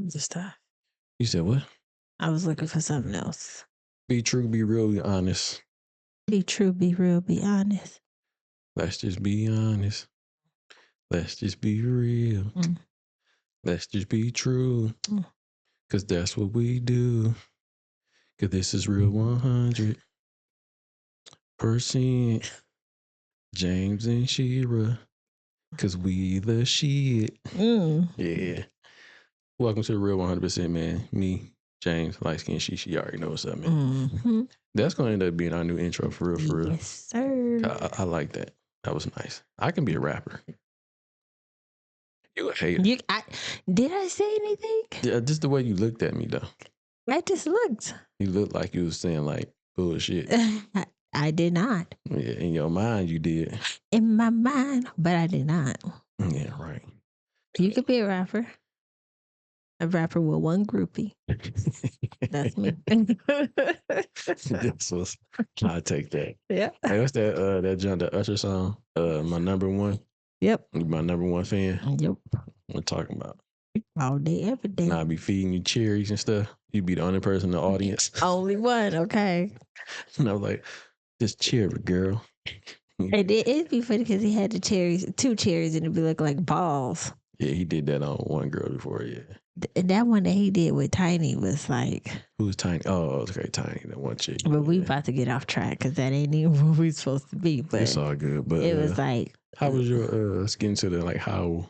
Just stuff. You said what? I was looking for something else. Be true, be real, be honest. Be true, be real, be honest. Let's just be honest. Let's just be real. Let's just be true. Because that's what we do. Because this is Real 100%. James and Shira. Because we the shit. Yeah. Welcome to the Real 100%, man. Me, James, light skin, she already know what's up, man. That's going to end up being our new intro for real. Yes, sir. I like that. That was nice. I can be a rapper. You a hater. Did I say anything? Yeah, just the way you looked at me, though. I just looked. You looked like you was saying, like, bullshit. I did not. Yeah, in your mind, you did. In my mind, but I did not. Yeah, right. You could be a rapper. A rapper with one groupie. That's me. I'll take that. Yeah. Hey, what's that John the Usher song? My number one. Yep. My number one fan. Yep. We're talking about. All day, every day. And I'll be feeding you cherries and stuff. You be the only person in the audience. Only one, okay. And I was like, just cherry, girl. It'd be funny because he had the cherries, 2 cherries, and it'd be looking like balls. Yeah, he did that on one girl before, yeah. That one that he did with Tiny was like... Who's Tiny? Oh, okay, Tiny, that one chick. But we about to get off track because that ain't even what we supposed to be. But it's all good. But it was like... How was your, let's get into the, like, how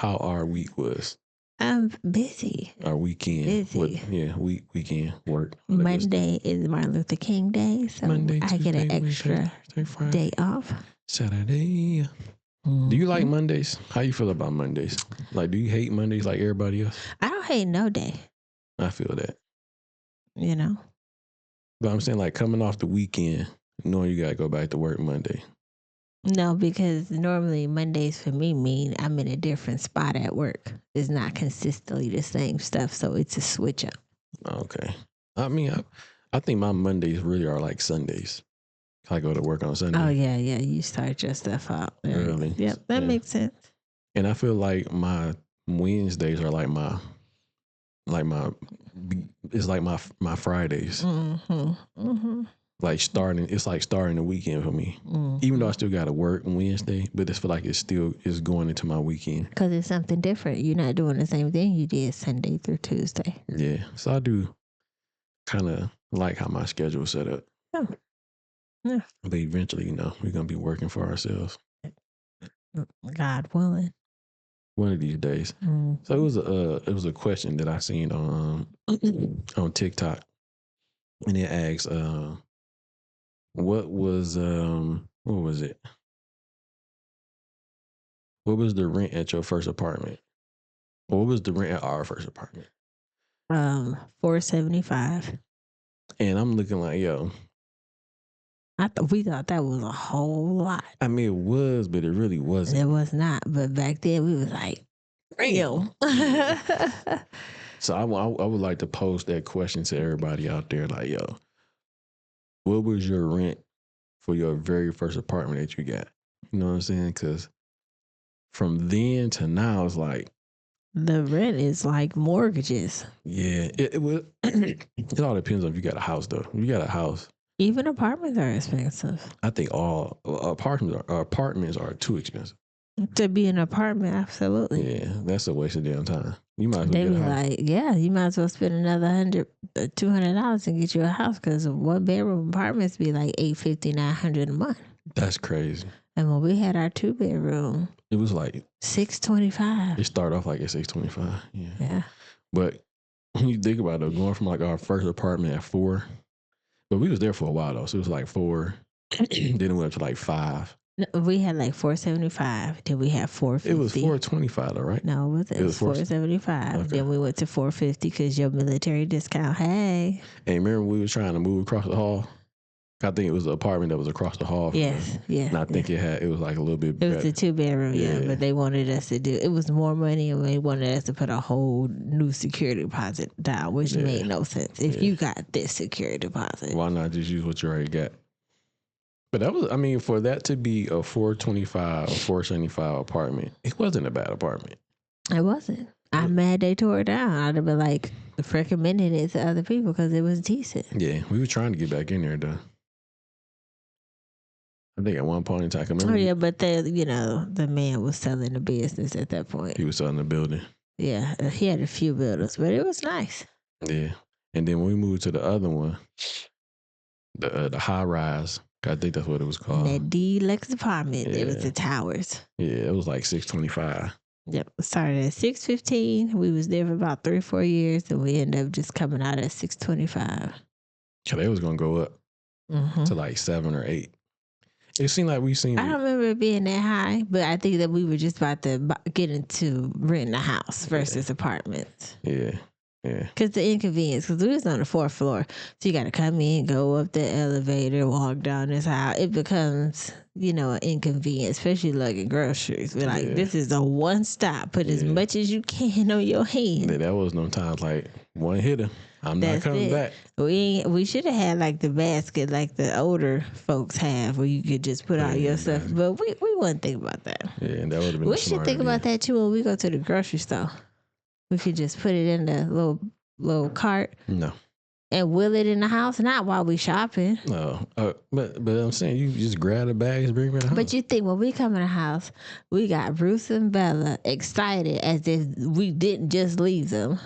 our week was. I'm busy. Our weekend. Busy. Weekend, work. Monday is Martin Luther King Day, so Monday, I get an extra day off. Saturday. Do you like Mondays? How you feel about Mondays? Like, do you hate Mondays like everybody else? I don't hate no day. I feel that. You know? But I'm saying, like, coming off the weekend, knowing you got to go back to work Monday. No, because normally Mondays for me mean I'm in a different spot at work. It's not consistently the same stuff, so it's a switch up. Okay. I mean, I think my Mondays really are like Sundays. I go to work on Sunday. Oh, yeah. You start your stuff out early. Yep, that makes sense. And I feel like my Wednesdays are like my it's like my Fridays. Like it's like starting the weekend for me. Even though I still got to work Wednesday, but it's feel like it's going into my weekend. Because it's something different. You're not doing the same thing you did Sunday through Tuesday. Yeah. So I do kind of like how my schedule is set up. Yeah. But eventually, we're going to be working for ourselves. God willing. One of these days. So it was a question that I seen on TikTok. And it asks, what was it? What was the rent at your first apartment? Or what was the rent at our first apartment? $475. And I'm looking like, yo. We thought that was a whole lot. I mean, it was, but it really wasn't. It was not. But back then we was like, yo. So I would like to pose that question to everybody out there, like, yo, what was your rent for your very first apartment that you got? You know what I'm saying? Because from then to now, it's like, the rent is like mortgages. Yeah, it all depends on if you got a house, though. If you got a house, even apartments are expensive. I think all apartments are too expensive. To be an apartment, absolutely. Yeah, that's a waste of damn time. You might as well they get be a house. Like, yeah, you might as well spend another $200 and get you a house because 1-bedroom apartments be like $850, $900 a month. That's crazy. And when we had our 2-bedroom, it was like $625. It started off like at $625. Yeah. But when you think about it, going from like our first apartment at $4, but we was there for a while though, so it was like $4. Then it went up to like $5. No, we had like $475. Then we had $450. It was $425 though, right? No, it was $475. Okay. Then we went to $450 because your military discount. Hey. And remember we was trying to move across the hall? I think it was the apartment that was across the hall. Yes. And I think it was like a little bit better. It was the 2-bedroom, yeah. But they wanted us to it was more money, and they wanted us to put a whole new security deposit down, which made no sense. If you got this security deposit, why not just use what you already got? But that was, I mean, for that to be a $425 or $475 apartment, it wasn't a bad apartment. It wasn't. I'm mad they tore it down. I'd have been like recommending it to other people because it was decent. Yeah, we were trying to get back in there though. I think at one point in time, I can remember. Oh yeah, but the man was selling the business at that point. He was selling the building. Yeah, he had a few buildings, but it was nice. Yeah, and then when we moved to the other one, the high rise, I think that's what it was called. That deluxe apartment. Yeah. It was the towers. Yeah, it was like $625. Yep, started at $615. We was there for about 3 or 4 years, and we ended up just coming out at $625. So they was gonna go up to like 7 or 8. It seemed like we seen. I don't remember it being that high, but I think that we were just about to get into renting a house versus apartments. Yeah. Yeah. Because the inconvenience, because we was on the 4th floor. So you got to come in, go up the elevator, walk down this aisle. It becomes, an inconvenience, especially lugging groceries. We're like, this is a one stop. Put as much as you can on your hand. Yeah, that was no times like one hitter. I'm not coming back. We should have had like the basket like the older folks have where you could just put all your stuff. But we wouldn't think about that. Yeah, and that would have been We should think about that too when we go to the grocery store. We could just put it in the little cart. No. And wheel it in the house, not while we shopping. No. But I'm saying you just grab the bags, bring them in the house. But you think when we come in the house, we got Bruce and Bella excited as if we didn't just leave them.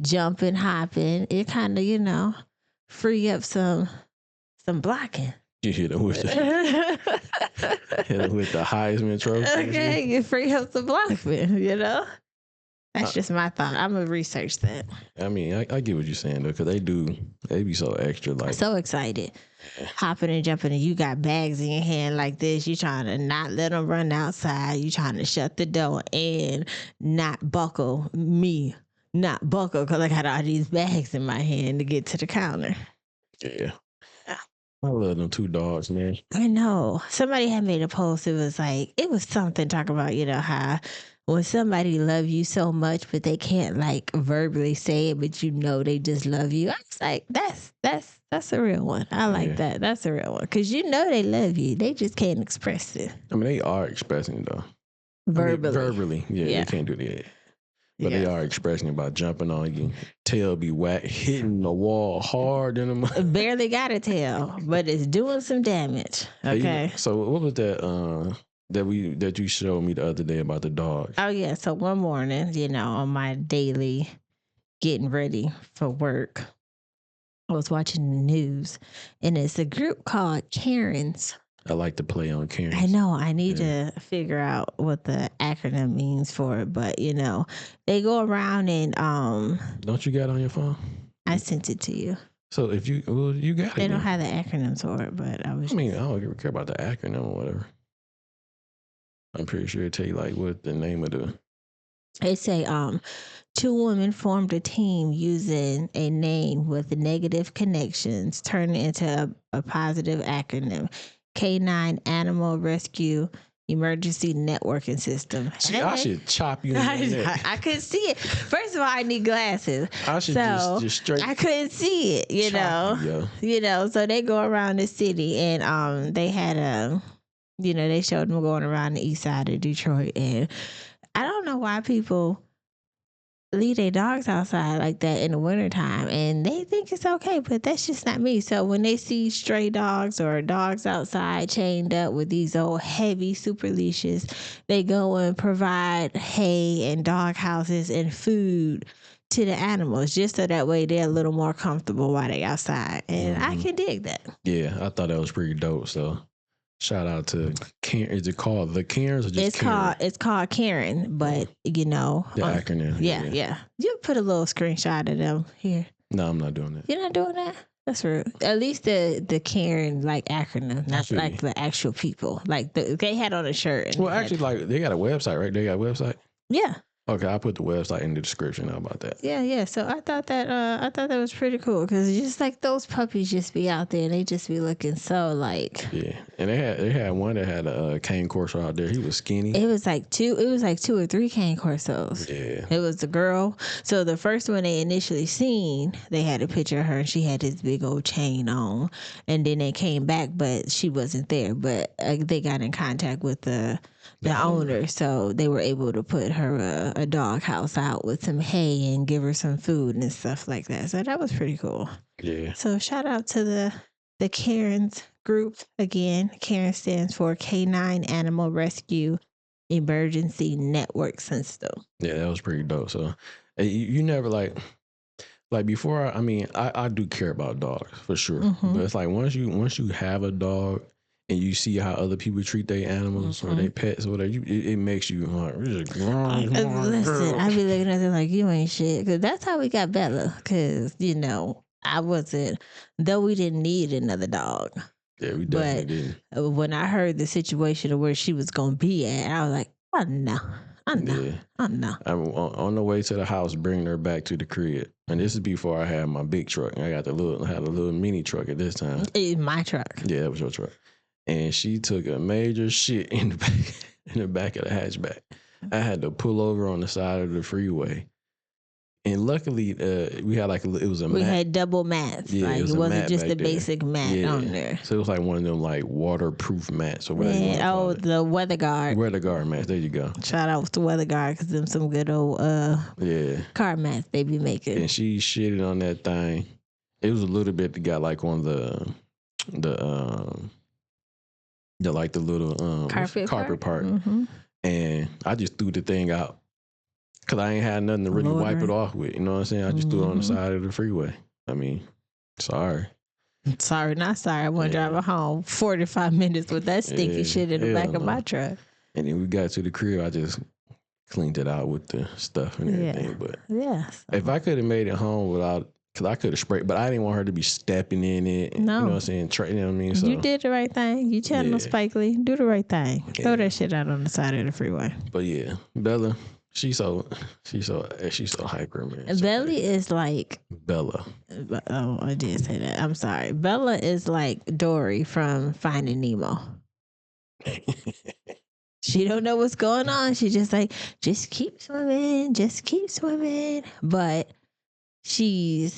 Jumping, hopping. It kind of, free up some blocking. You hit them with the Heisman Trophy. Okay, you free up some blocking, That's just my thought. I'm going to research that. I mean, I get what you're saying, though, because they be so extra. Like so excited. Hopping and jumping, and you got bags in your hand like this. You trying to not let them run outside. You trying to shut the door and not buckle because I got all these bags in my hand to get to the counter. Yeah. I love them 2 dogs, man. I know. Somebody had made a post. It was something talking about, how when somebody love you so much, but they can't like verbally say it, but they just love you. I was like, that's a real one. I like that. That's a real one. Because they love you. They just can't express it. I mean, they are expressing it, though. Verbally. Yeah, they can't do that. But they are expressing it by jumping on you. Tail be hitting the wall hard in them. Barely got a tail, but it's doing some damage. Okay. So what was that that you showed me the other day about the dog? Oh yeah. So one morning, on my daily getting ready for work, I was watching the news, and it's a group called Karens. I like to play on Karens. I know. I need to figure out what the acronym means for it, but they go around and Don't you got it on your phone? I sent it to you. So if you got it. They don't have the acronyms for it, but I don't care about the acronym or whatever. I'm pretty sure it tell you like what the name of the. They say 2 women formed a team using a name with negative connections, turning into a positive acronym. K9 Animal Rescue Emergency Networking System. See, I should chop you in the neck. I couldn't see it. First of all, I need glasses. I should just straight. I couldn't see it, So they go around the city, and they had they showed them going around the east side of Detroit, and I don't know why people leave their dogs outside like that in the wintertime, and they think it's okay, but that's just not me. So when they see stray dogs or dogs outside chained up with these old heavy super leashes, they go and provide hay and dog houses and food to the animals, just so that way they're a little more comfortable while they're outside. And I can dig that. Yeah, I thought that was pretty dope. So shout out to Karen. Is it called the Karens or just Karen? It's called Karen, but the acronym. Yeah. You put a little screenshot of them here. No, I'm not doing that. You're not doing that? That's rude. At least the Karen like acronym, not like the actual people. Like they had on a shirt. Well, actually, like they got a website, right? They got a website. Yeah. Okay, I'll put the website in the description. How about that? Yeah. So I thought that was pretty cool because just like those puppies just be out there and they just be looking so like. Yeah, and they had one that had a cane corso out there. He was skinny. It was like 2 or 3 cane corsos. Yeah. It was the girl. So the first one they initially seen, they had a picture of her and she had this big old chain on, and then they came back, but she wasn't there. But they got in contact with the owner, so they were able to put her a dog house out with some hay and give her some food and stuff like that. So that was pretty cool. Yeah. So shout out to the Karen's group again. Karen stands for Canine Animal Rescue Emergency Network System. Yeah, that was pretty dope. So you never like before. I do care about dogs for sure, but it's like once you have a dog and you see how other people treat their animals or their pets or whatever, it makes you like, listen, I be looking at them like you ain't shit, because that's how we got Bella. Because I wasn't, though we didn't need another dog. Yeah, we definitely didn't. When I heard the situation of where she was gonna be at, I was like, oh no. Yeah. I'm on the way to the house, bringing her back to the crib, and this is before I had my big truck. I had a little mini truck at this time. My truck. Yeah, that was your truck. And she took a major shit in the back of the hatchback. I had to pull over on the side of the freeway. And luckily, we had it was a mat. We had double mats. Yeah, it wasn't just a basic mat on there. So it was like one of them waterproof mats or whatever. The weather guard. Weather guard mats. There you go. Shout out to weather guard, because them some good old car mats they be making. And she shitted on that thing. It was a little bit that got on the little carpet part. And I just threw the thing out. Because I ain't had nothing to really wipe it off with. You know what I'm saying? I just threw it on the side of the freeway. Sorry. Sorry, not sorry. I want to drive her home 45 minutes with that stinky shit in the back of my truck. And then we got to the crib. I just cleaned it out with the stuff and everything. But if I could have made it home without... Because I could have sprayed, but I didn't want her to be stepping in it. No. You know what I'm saying? You know what I mean? So, you did the right thing. You channel Spike Lee. Do the right thing. Throw that shit out on the side of the freeway. But yeah, Bella... She's so hyper, man. Belly is like Bella. Oh, I did say that. I'm sorry. Bella is like Dory from Finding Nemo. She don't know what's going on. She just just keep swimming, But she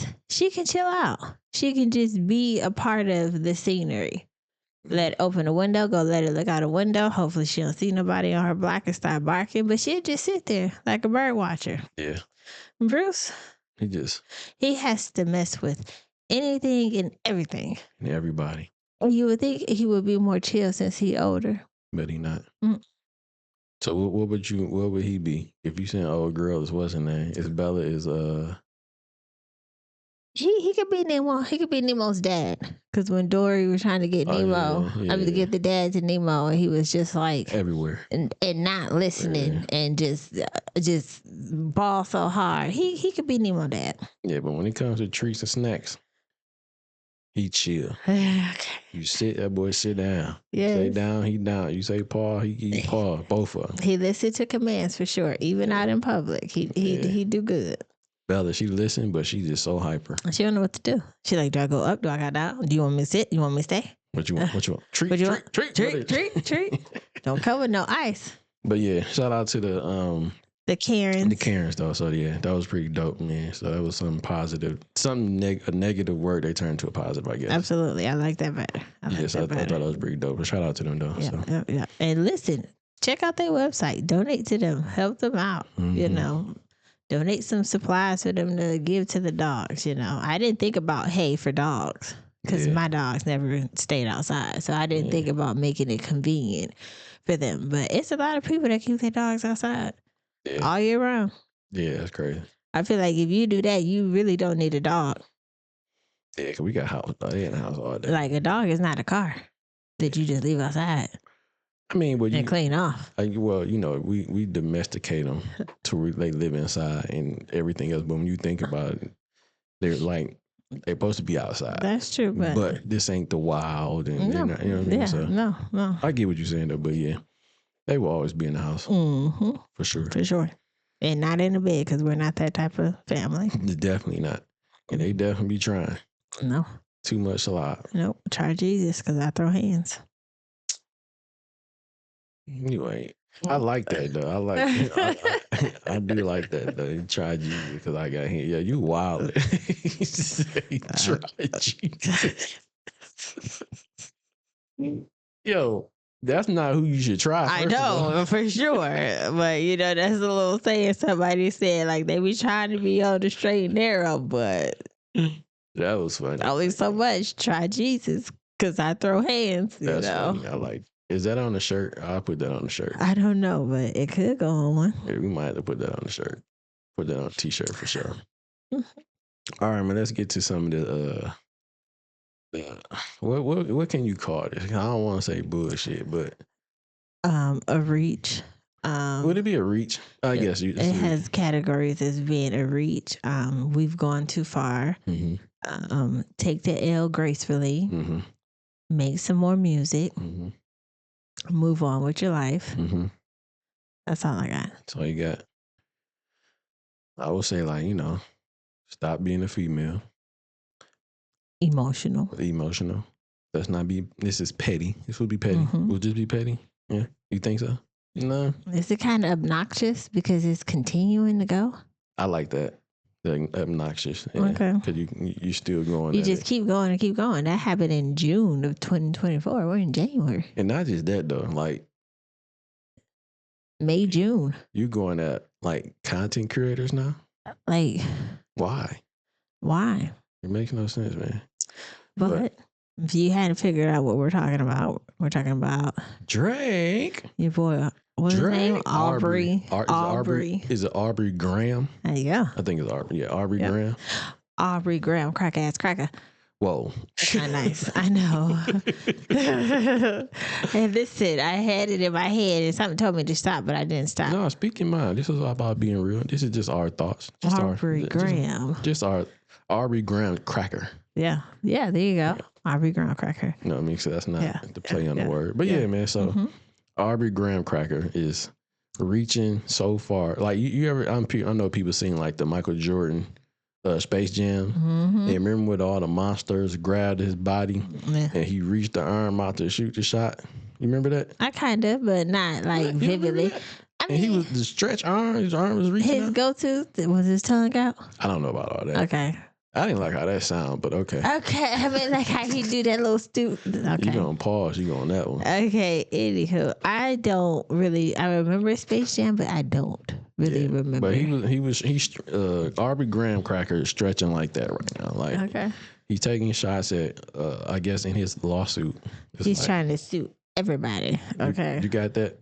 can chill out. She can just be a part of the scenery. Let it open the window, go let it look out a window. Hopefully she don't see nobody on her block and start barking, but she'll just sit there like a bird watcher. Yeah. Bruce, he has to mess with anything and everything. And everybody. And you would think he would be more chill since he's older. But he not. So what would he be? If you seen old girl, what's her name? Bella is He could be Nemo. He could be Nemo's dad. Because when Dory was trying to get Nemo, to get the dad to Nemo, and he was just everywhere and not listening and just ball so hard. He could be Nemo dad. Yeah, but when it comes to treats and snacks, he chill. Okay. You that boy sit down. Yes. You say down, he down. You say paw, he paw. Both of them. He listened to commands for sure. Even out in public, he do good. Bella, she listen, but she just so hyper. She don't know what to do. She do I go up? Do I go down? Do you want me to sit? You want me to stay? What you want? Treat. Don't come with no ice. But yeah, shout out to the Karens. The Karens though. So yeah, that was pretty dope, man. So that was something positive. A negative word they turned to a positive, I guess. Absolutely. I like that better. I thought that was pretty dope. But shout out to them though. Yeah. And listen, check out their website. Donate to them. Help them out. Donate some supplies for them to give to the dogs. I didn't think about hay for dogs because my dogs never stayed outside. So I didn't think about making it convenient for them. But it's a lot of people that keep their dogs outside all year round. Yeah, that's crazy. I feel like if you do that, you really don't need a dog. Yeah, because we got they in the house all day. Like a dog is not a car that you just leave outside. And clean off. We domesticate them to where they live inside and everything else. But when you think about it, they're supposed to be outside. That's true, but this ain't the wild, and you know what I mean. Yeah, so no. I get what you're saying though, but yeah, they will always be in the house for sure, and not in the bed because we're not that type of family. Definitely not, and they definitely be trying. No, too much salad. Nope, try Jesus because I throw hands. You ain't. I like that though. I do like that though. You try Jesus because I got here. Yeah, you wild. Try Jesus. Yo, That's not who you should try. I know for sure, but you know that's a little saying somebody said like they be trying to be on the straight and narrow, but that was funny. Only so much. Try Jesus, because I throw hands. That's funny. I like. Is that on the shirt? I'll put that on the shirt. I don't know, but it could go on one. Yeah, we might have to put that on the shirt. Put that on a t-shirt for sure. All right, man. Let's get to some of the. What can you call this? I don't want to say bullshit, but a reach. Would it be a reach? I guess it has categories as being a reach. We've gone too far. Mm-hmm. Take the L gracefully. Mm-hmm. Make some more music. Mm-hmm. Move on with your life. Mm-hmm. That's all I got. That's all you got. I would say, like, stop being a female. Emotional. Let's not be. This is petty. This would be petty. Mm-hmm. We'll just be petty. Yeah, you think so? No. Is it kind of obnoxious because it's continuing to go? I like that. Obnoxious. Yeah. Okay. Because you still going. You just keep going and keep going. That happened in June of 2024. We're in January. And not just that though. Like May, June. You going at like content creators now? Like why? Why? It makes no sense, man. But if you hadn't figured out what we're talking about Drake. Your boy. What's his name? Aubrey. Aubrey. Is it Aubrey Graham? Yeah. I think it's Aubrey. Yeah, Aubrey Graham. Aubrey Graham, crack ass cracker. Whoa. That's not nice. I know. And listen, I had it in my head and something told me to stop, but I didn't stop. No, speak your mind. This is all about being real. This is just our thoughts. Just Aubrey Graham. Just our Aubrey Graham cracker. Yeah. Yeah, there you go. Aubrey Graham cracker. You know what I mean? So that's not the play on the word. But yeah, man. So Aubrey Graham cracker is reaching so far. Like you ever, I know people seen like the Michael Jordan Space Jam. And remember with all the monsters grabbed his body and he reached the arm out to shoot the shot. You remember that? I kind of, but not like vividly. I mean, he was the stretch arm. His arm was reaching. His go-to was his tongue out. I don't know about all that. Okay. I didn't like how that sound, but okay. Okay, I mean, like how he do that little Okay. You gonna pause? You on that one? Okay. Anywho, I remember Space Jam, but I don't really remember. But he's Aubrey Graham cracker is stretching like that right now. Like he's taking shots at I guess in his lawsuit. He's trying to sue everybody. Okay. You got that?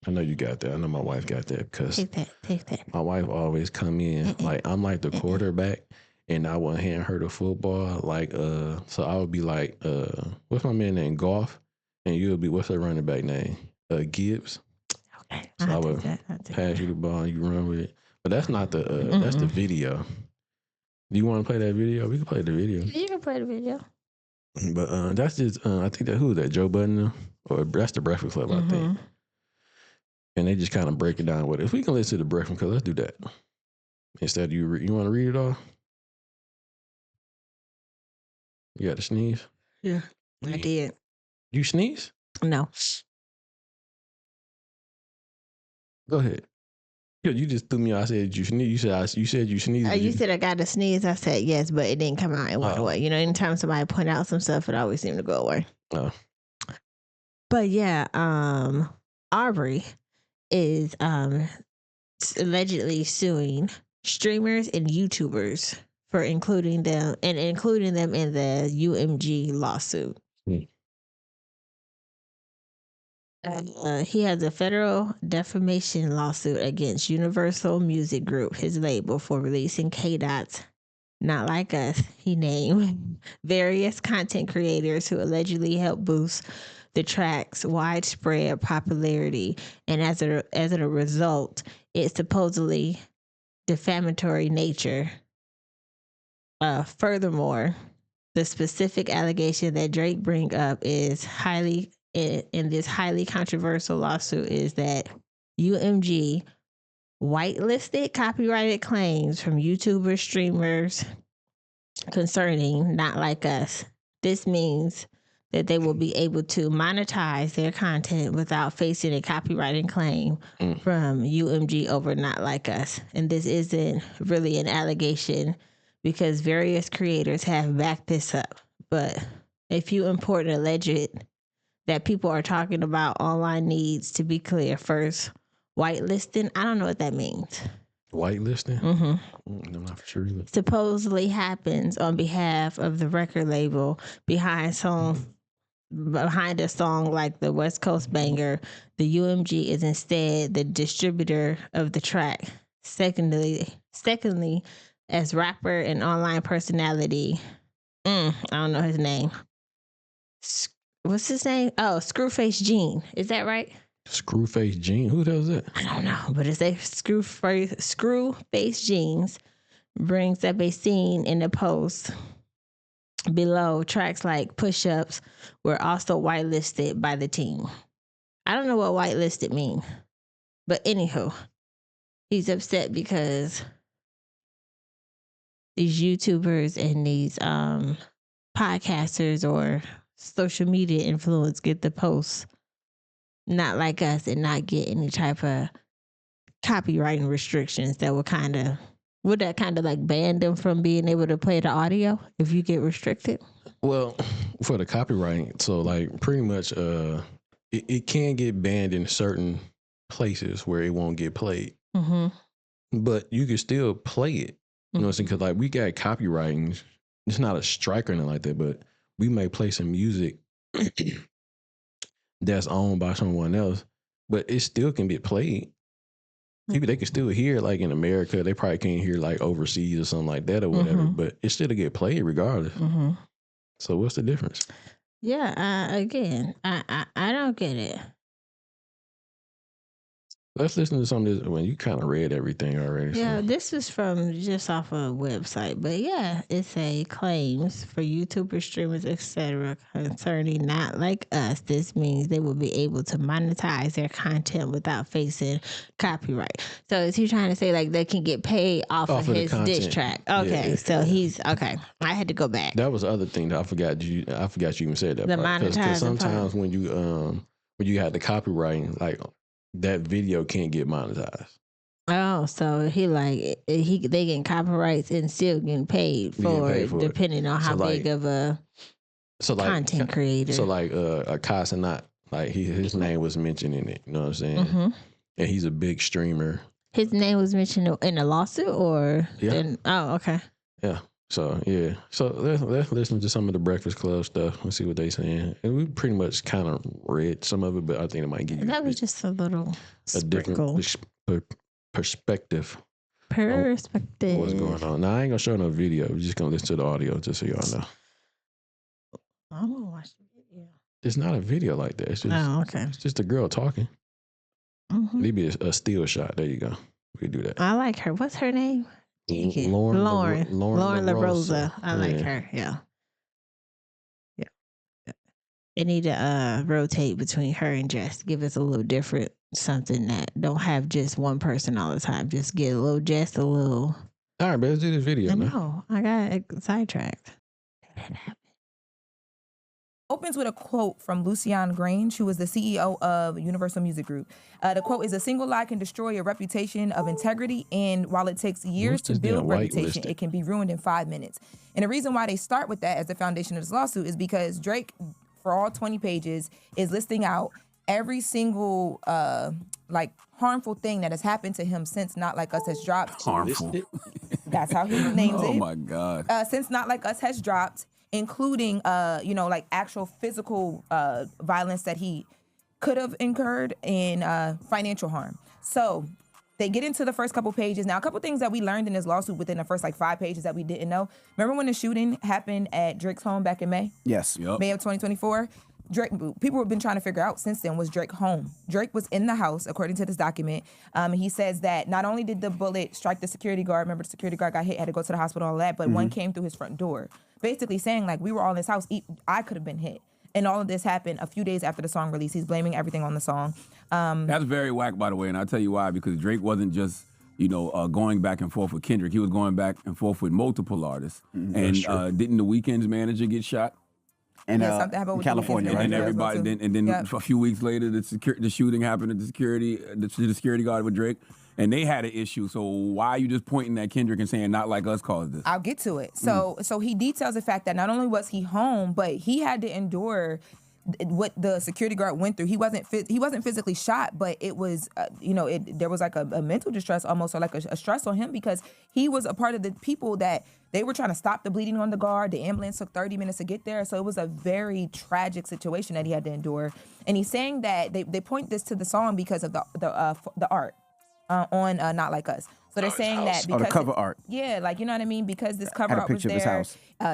I know you got that. I know my wife got that because take that. My wife always come in like I'm like the quarterback. And I would hand her the football, like, so I would be like, what's my man name? Golf. And you'll be, what's her running back name? Gibbs. Okay. So I would pass you the ball and you run with it. But that's not the, that's the video. Do you want to play that video? We can play the video. You can play the video. But that's just, I think that, who is that? Joe Budden? Or that's the Breakfast Club, I think. And they just kind of break it down with it. If we can listen to the Breakfast Club, let's do that. Instead of you want to read it all? You got to sneeze? Yeah, I did. You sneeze? No. Go ahead. You just threw me out. I said you sneeze. You said you sneeze. You said I got to sneeze. I said yes, but it didn't come out. It went away. You know, anytime somebody point out some stuff, it always seemed to go away. Oh. But yeah, Aubrey is allegedly suing streamers and YouTubers for including them in the UMG lawsuit. He has a federal defamation lawsuit against Universal Music Group, his label, for releasing K-Dot's Not Like Us. He named various content creators who allegedly helped boost the track's widespread popularity, and as a result, its supposedly defamatory nature. Furthermore, the specific allegation that Drake bring up is in this highly controversial lawsuit is that UMG whitelisted copyrighted claims from YouTubers, streamers concerning Not Like Us. This means that they will be able to monetize their content without facing a copyrighted claim from UMG over Not Like Us. And this isn't really an allegation because various creators have backed this up. But a few important alleged that people are talking about online needs to be clear. First, whitelisting. I don't know what that means. Whitelisting? Mm-hmm. I'm not for sure either. Supposedly happens on behalf of the record label behind a song like the West Coast banger. The UMG is instead the distributor of the track. Secondly, as rapper and online personality, I don't know his name. What's his name? Oh, Screwface Gene. Is that right? Screwface Gene? Who does that? I don't know, but it's a Screwface Jeans brings up a scene in the post below. Tracks like Push Ups were also whitelisted by the team. I don't know what whitelisted mean, but anywho, he's upset because these YouTubers and these podcasters or social media influencers get the posts not like us and not get any type of copywriting restrictions that would that like ban them from being able to play the audio if you get restricted? Well, for the copywriting, so like pretty much it can get banned in certain places where it won't get played. Mm-hmm. But you can still play it. You know what I'm saying? Because like we got copywriting. It's not a strike or anything like that, but we may play some music that's owned by someone else, but it still can be played. Maybe they can still hear like in America. They probably can't hear like overseas or something like that or whatever, but it still get played regardless. So what's the difference? Yeah, again, I don't get it. Let's listen to some of this. Well, you kind of read everything already. Yeah, so. This is from just off a website. But yeah, it's a claims for YouTubers, streamers, etc. concerning not like us. This means they will be able to monetize their content without facing copyright. So is he trying to say like they can get paid off of his diss track? Okay, yeah, so he's okay. I had to go back. That was the other thing that I forgot you even said that. The monetizing. Because sometimes part. when you had the copywriting, like that video can't get monetized. Oh, so they getting copyrights and still getting paid for it, depending on how big of a content creator. So like Casanat, like his name was mentioned in it. You know what I'm saying? And he's a big streamer. His name was mentioned in a lawsuit, or okay. Yeah. So yeah. So let's listen to some of the Breakfast Club stuff and see what they saying. And we pretty much kind of read some of it, but I think it might give you was just a different perspective. What's going on? Now I ain't gonna show no video. We're just gonna listen to the audio just so y'all know. I'm gonna watch the video. It's not a video like that. It's just It's just a girl talking. It'd be a still shot. There you go. We do that. I like her. What's her name? Lauren LaRosa. I like her. Yeah. They need to rotate between her and Jess. Give us a little different something that don't have just one person all the time. Just get a little Jess, a little. All right, but let's do this video. I know. I got sidetracked. Opens with a quote from Lucian Grange, who is the CEO of Universal Music Group. The quote is, "A single lie can destroy a reputation of integrity, and while it takes years to build reputation, it can be ruined in 5 minutes." And the reason why they start with that as the foundation of this lawsuit is because Drake, for all 20 pages, is listing out every single harmful thing that has happened to him since Not Like Us has dropped. Harmful. That's how he names it. Oh my God. Since Not Like Us has dropped, including actual physical violence that he could have incurred and financial harm. So they get into the first couple pages. Now, a couple things that we learned in this lawsuit within the first 5 pages that we didn't know. Remember when the shooting happened at Drake's home back in May? Yes. Yep. May of 2024? People have been trying to figure out since then, was Drake home? Drake was in the house, according to this document. He says that not only did the bullet strike the security guard, remember the security guard got hit, had to go to the hospital, all that, but one came through his front door. Basically saying, we were all in this house, I could have been hit. And all of this happened a few days after the song release. He's blaming everything on the song. That's very whack, by the way, and I'll tell you why. Because Drake wasn't just, going back and forth with Kendrick. He was going back and forth with multiple artists. And didn't the Weeknd's manager get shot? And something happened with California, right? And everybody, then a few weeks later, the shooting happened at the security guard with Drake. And they had an issue. So why are you just pointing at Kendrick and saying Not Like Us caused this? I'll get to it. So he details the fact that not only was he home, but he had to endure what the security guard went through. He wasn't physically shot, but it was there was like a mental distress almost, or like a stress on him, because he was a part of the people that they were trying to stop the bleeding on the guard. The ambulance took 30 minutes to get there, so it was a very tragic situation that he had to endure. And he's saying that they point this to the song because of the art on Not Like Us. So they're saying that because the cover art. Yeah, like, you know what I mean? Because this cover art was there.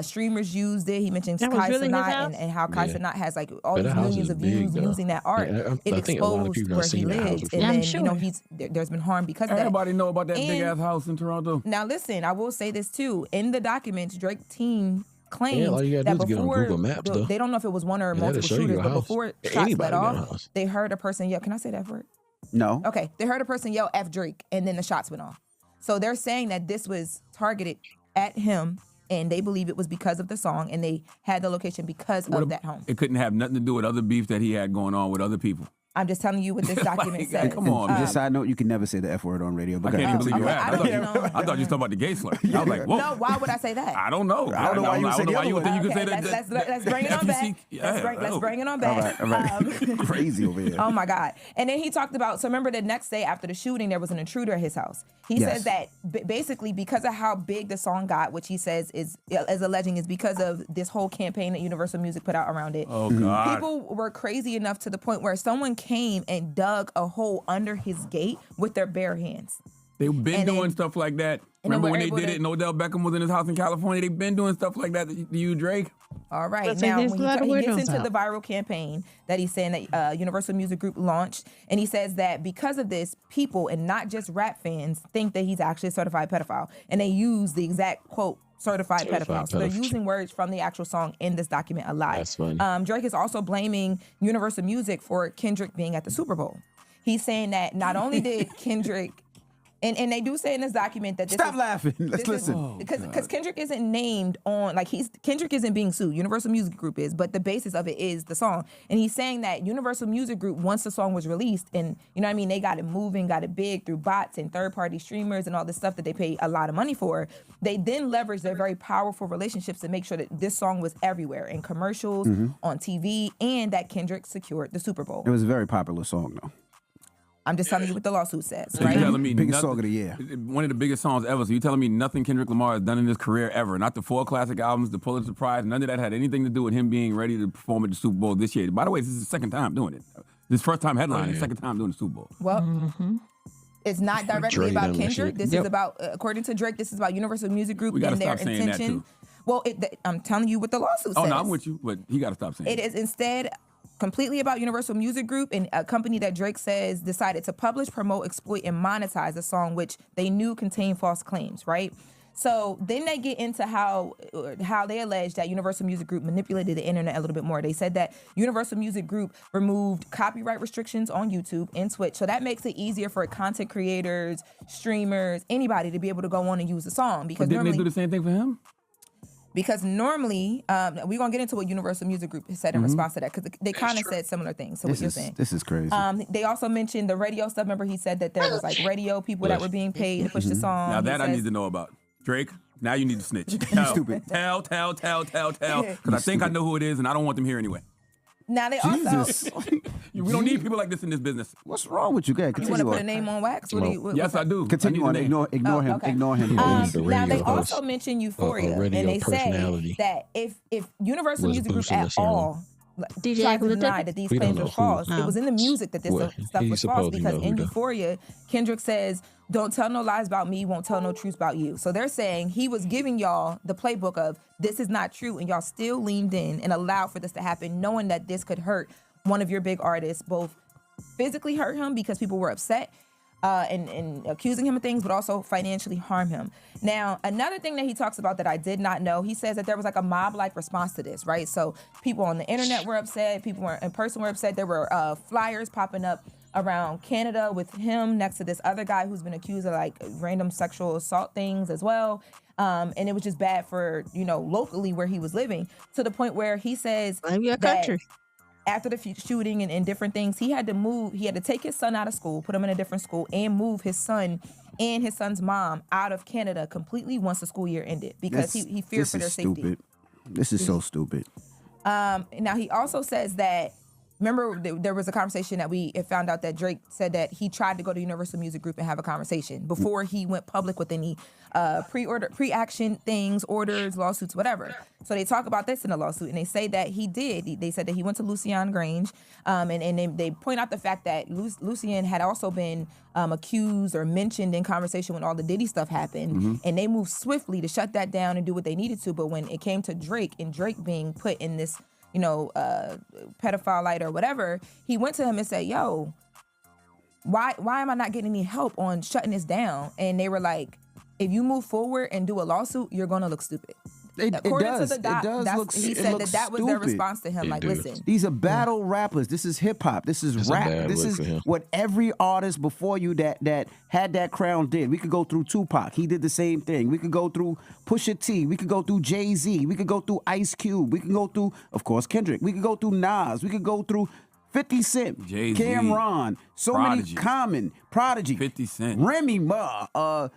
Streamers used it. He mentioned Kai Cenat and how Kai Cenat has like all these millions of views using that art. It exposed where he lived. And then, there's been harm because of that. Everybody know about that big ass house in Toronto. Now listen, I will say this too. In the documents, Drake team claims all you that do is get on before Google Maps, though. They don't know if it was one or multiple shooters, but before shots let off, they heard a person yell. Can I say that word? No. Okay, they heard a person yell F Drake, and then the shots went off. So they're saying that this was targeted at him, and they believe it was because of the song, and they had the location because of that home. It couldn't have nothing to do with other beef that he had going on with other people. I'm just telling you what this document says. Come on, man. Just side note, you can never say the F word on radio. I can't even believe you have. I thought you was talking about the gay slur. I was like, whoa. No, why would I say that? I don't know. I don't know why you would think you could say that. Let's bring it on back. Let's bring it on back. All right. Crazy over here. Oh, my God. And then he talked about, so remember the next day after the shooting, there was an intruder at his house. He says that basically because of how big the song got, which he says is alleging is because of this whole campaign that Universal Music put out around it. Oh, God. People were crazy enough to the point where someone came and dug a hole under his gate with their bare hands. They've been doing stuff like that. Remember when they did it and Odell Beckham was in his house in California? They've been doing stuff like that to you, Drake. All right. Now, when he gets into the viral campaign that he's saying that Universal Music Group launched, and he says that because of this, people, and not just rap fans, think that he's actually a certified pedophile. And they use the exact quote, certified pedophile. So they're using words from the actual song in this document a lot. That's funny. Drake is also blaming Universal Music for Kendrick being at the Super Bowl. He's saying that not only did Kendrick... And they do say in this document that Stop laughing. Let's listen. Because Kendrick isn't named on, like, Kendrick isn't being sued. Universal Music Group is, but the basis of it is the song. And he's saying that Universal Music Group, once the song was released, and you know what I mean, they got it moving, got it big through bots and third-party streamers and all this stuff that they pay a lot of money for. They then leveraged their very powerful relationships to make sure that this song was everywhere in commercials, on TV, and that Kendrick secured the Super Bowl. It was a very popular song, though. I'm just telling you what the lawsuit says. So right? you're telling me biggest song of the year. One of the biggest songs ever. So you're telling me nothing Kendrick Lamar has done in his career ever. Not the 4 classic albums, the Pulitzer Prize, none of that had anything to do with him being ready to perform at the Super Bowl this year. By the way, this is the second time doing it. This first time headlining, second time doing the Super Bowl. Well, it's not directly about Kendrick. This is about, according to Drake, this is about Universal Music Group and their intention. Well, I'm telling you what the lawsuit says. Oh, no, I'm with you, but he got to stop saying it. It is instead completely about Universal Music Group and a company that Drake says decided to publish, promote, exploit, and monetize a song which they knew contained false claims, right? So then they get into how they allege that Universal Music Group manipulated the internet a little bit more. They said that Universal Music Group removed copyright restrictions on YouTube and Twitch. So that makes it easier for content creators, streamers, anybody to be able to go on and use the song. Because but didn't they do the same thing for him? Because normally, we're going to get into what Universal Music Group said in response to that, because they kind of said similar things to what you're saying. This is crazy. They also mentioned the radio stuff. Remember, he said that there was like radio people that were being paid to push the song. Now that I need to know about. Drake, now you need to snitch. Tell, stupid. Tell. Because I think I know who it is, and I don't want them here anyway. Now they also... We don't need people like this in this business. What's wrong with you? Go ahead, you want to put a name on wax? Yes, I do. Continue on. Ignore him. Okay. Ignore him. Now they also mentioned Euphoria, and they say that if Universal Music Group at all tried to deny that these claims were false, it was in the music that this stuff was false, because in Euphoria, Kendrick says, "Don't tell no lies about me, won't tell no truths about you." So they're saying he was giving y'all the playbook of this is not true, and y'all still leaned in and allowed for this to happen, knowing that this could hurt one of your big artists, both physically hurt him because people were upset and accusing him of things, but also financially harm him. Now, another thing that he talks about that I did not know, he says that there was like a mob-like response to this, right? So people on the internet were upset, people in person were upset. There were flyers popping up around Canada with him next to this other guy who's been accused of like random sexual assault things as well. And it was just bad for, locally where he was living, to the point where he says that after the shooting and different things, he had to take his son out of school, put him in a different school, and move his son and his son's mom out of Canada completely once the school year ended, because he feared for their safety. This is so stupid. Now he also says that. Remember, there was a conversation that we found out that Drake said that he tried to go to Universal Music Group and have a conversation before he went public with any pre-action things, orders, lawsuits, whatever. So they talk about this in the lawsuit, and they say that he did. They said that he went to Lucian Grange, and they point out the fact that Lucian had also been accused or mentioned in conversation when all the Diddy stuff happened, and they moved swiftly to shut that down and do what they needed to. But when it came to Drake and Drake being put in this pedophile light or whatever, he went to him and said, yo, why am I not getting any help on shutting this down? And they were like, if you move forward and do a lawsuit, you're going to look stupid. According to the doc, he said that was their response to him. Like, listen. These are battle rappers. This is hip hop. This is rap. This is what every artist before you that had that crown did. We could go through Tupac. He did the same thing. We could go through Pusha T. We could go through Jay-Z. We could go through Ice Cube. We could go through, of course, Kendrick. We could go through Nas. We could go through 50 Cent, Jay-Z, Cameron, so Prodigy. many Common, Prodigy, 50 Cent, Remy Ma,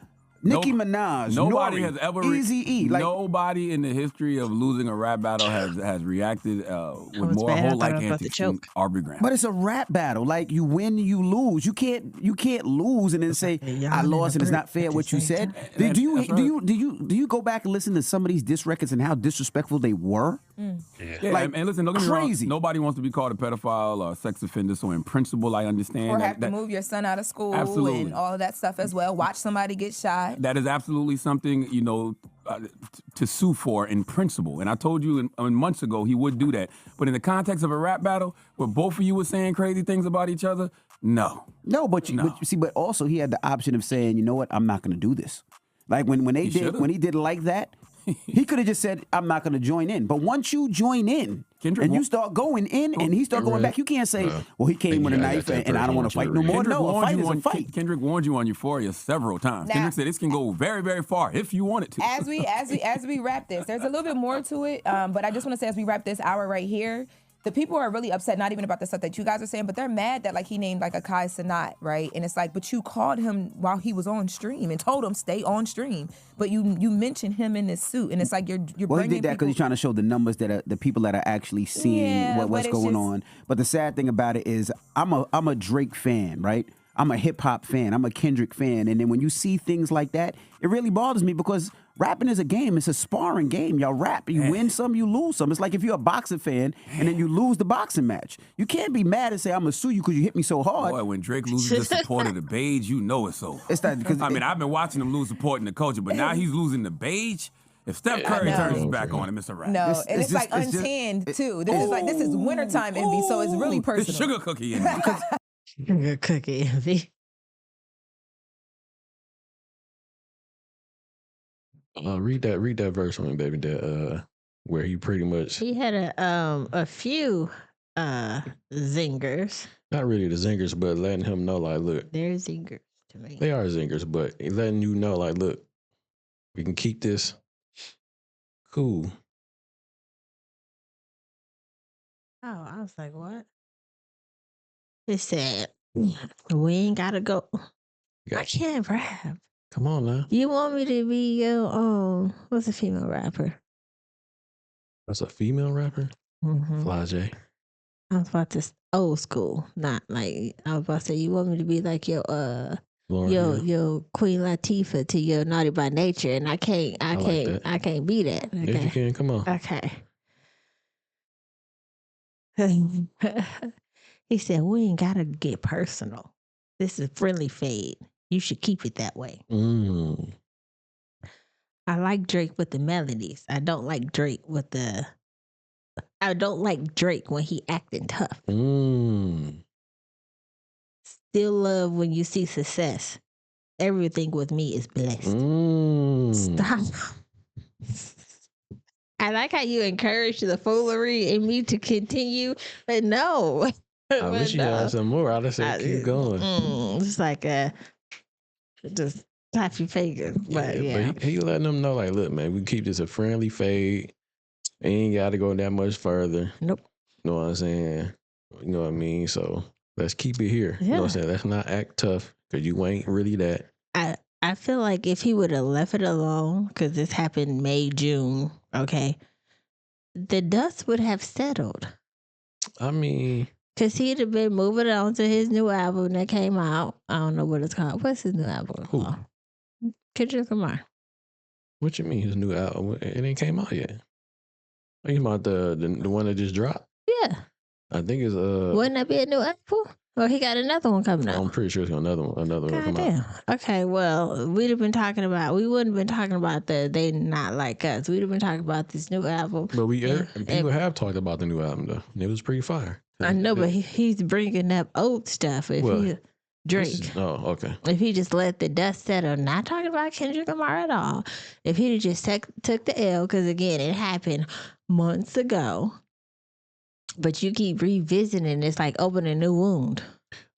Nicki Minaj, nobody Nori, has ever Eazy-E. Nobody in the history of losing a rap battle has reacted with more whole-like antics than Aubrey Graham. But it's a rap battle. Like, you win, you lose. You can't lose and then say I lost and it's not fair what you said. Do you go back and listen to some of these diss records and how disrespectful they were? Yeah, like, and listen, don't get me wrong. Nobody wants to be called a pedophile or a sex offender. So in principle, I understand. Or have to move your son out of school and all of that stuff as well. Watch somebody get shot. That is absolutely something, to sue for in principle. And I told you months ago he would do that. But in the context of a rap battle where both of you were saying crazy things about each other, no. No, but also he had the option of saying, you know what, I'm not going to do this. Like when he did it like that, he could have just said, I'm not going to join in. But once you join in and you start going in and he start going back, you can't say, well, he came with a knife and I don't want to fight no more. No, a fight is a fight. Kendrick warned you on Euphoria several times. Now, Kendrick said this can go very, very far if you want it to. As we wrap this, there's a little bit more to it, but I just want to say as we wrap this hour right here, the people are really upset, not even about the stuff that you guys are saying, but they're mad that he named Akai Sanat, right? And it's like, but you called him while he was on stream and told him stay on stream, but you mentioned him in this suit, and it's like you're well, he did that because he's trying to show the numbers that are the people that are actually seeing what's going on. But the sad thing about it is, I'm a Drake fan, right? I'm a hip hop fan. I'm a Kendrick fan, and then when you see things like that, it really bothers me because rapping is a game. It's a sparring game. Y'all rap. You win some, you lose some. It's like if you're a boxing fan and then you lose the boxing match. You can't be mad and say, I'm going to sue you because you hit me so hard. Boy, when Drake loses the support of the beige, you know it's over. It's that, I've been watching him lose support in the culture, but now he's losing the beige. If Steph Curry turns his back on him, it's a wrap. No, and it's like untanned, too. This is wintertime envy, so it's really personal. It's sugar cookie envy. Sugar cookie envy. Read that verse on me, baby. That where he pretty much had a few zingers. Not really the zingers, but letting him know, like, look, they're zingers to me. They are zingers, but letting you know, like, look, we can keep this cool. Oh, I was like, what? They said we ain't gotta go. I can't rap. Come on now. You want me to be your what's a female rapper? That's a female rapper? Mm-hmm. Fly J. I was about to old school, not like I was about to say you want me to be like your Queen Latifah to your Naughty by Nature, and I can't be that. Okay. Yes, you can. Come on. Okay. He said we ain't gotta get personal. This is friendly fade. You should keep it that way. I like Drake with the melodies. I don't like Drake when he acting tough. Still love when you see success. Everything with me is blessed. Stop. I like how you encourage the foolery in me to continue, but no. I wish you had some more. I'd have said keep going. It's like just tap your fingers. But he letting them know, like, look, man, we keep this a friendly fade. Ain't got to go that much further. Nope. You know what I'm saying? You know what I mean? So let's keep it here. Yeah. You know what I'm saying? Let's not act tough because you ain't really that. I feel like if he would have left it alone, because this happened May, June, okay? the dust would have settled. I mean, because he'd have been moving on to his new album that came out. I don't know what it's called. What's his new album? Who? Kendrick Lamar. What you mean his new album? It ain't came out yet. Are you about the one that just dropped? Yeah. I think it's Wouldn't that be a new album? Or he got another one coming out? I'm pretty sure it's got another one coming out. Okay, well, we wouldn't have been talking about They Not Like Us. We'd have been talking about this new album. But people have talked about the new album though. It was pretty fire. I know, but he's bringing up old stuff. Drake. Okay. If he just let the dust settle, not talking about Kendrick Lamar at all. If he just took the L, because again, it happened months ago. But you keep revisiting, it's like opening a new wound,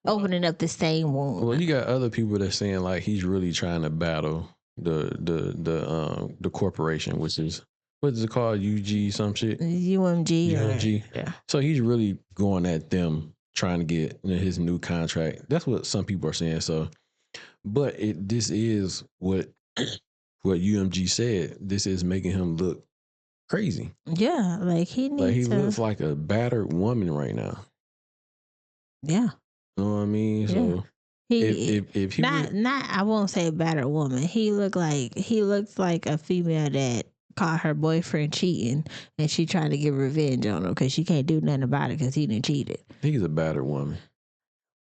opening up the same wound. Well, you got other people that saying like he's really trying to battle the corporation, which is what is it called? UG some shit. UMG. Yeah. So he's really going at them, trying to get his new contract. That's what some people are saying. So, but this is what UMG said. This is making him look crazy. Yeah, like he looks like a battered woman right now. Yeah. You know what I mean? So if he I won't say a battered woman. He looks like a female that caught her boyfriend cheating and she trying to get revenge on him because she can't do nothing about it because he done cheated. He's a battered woman.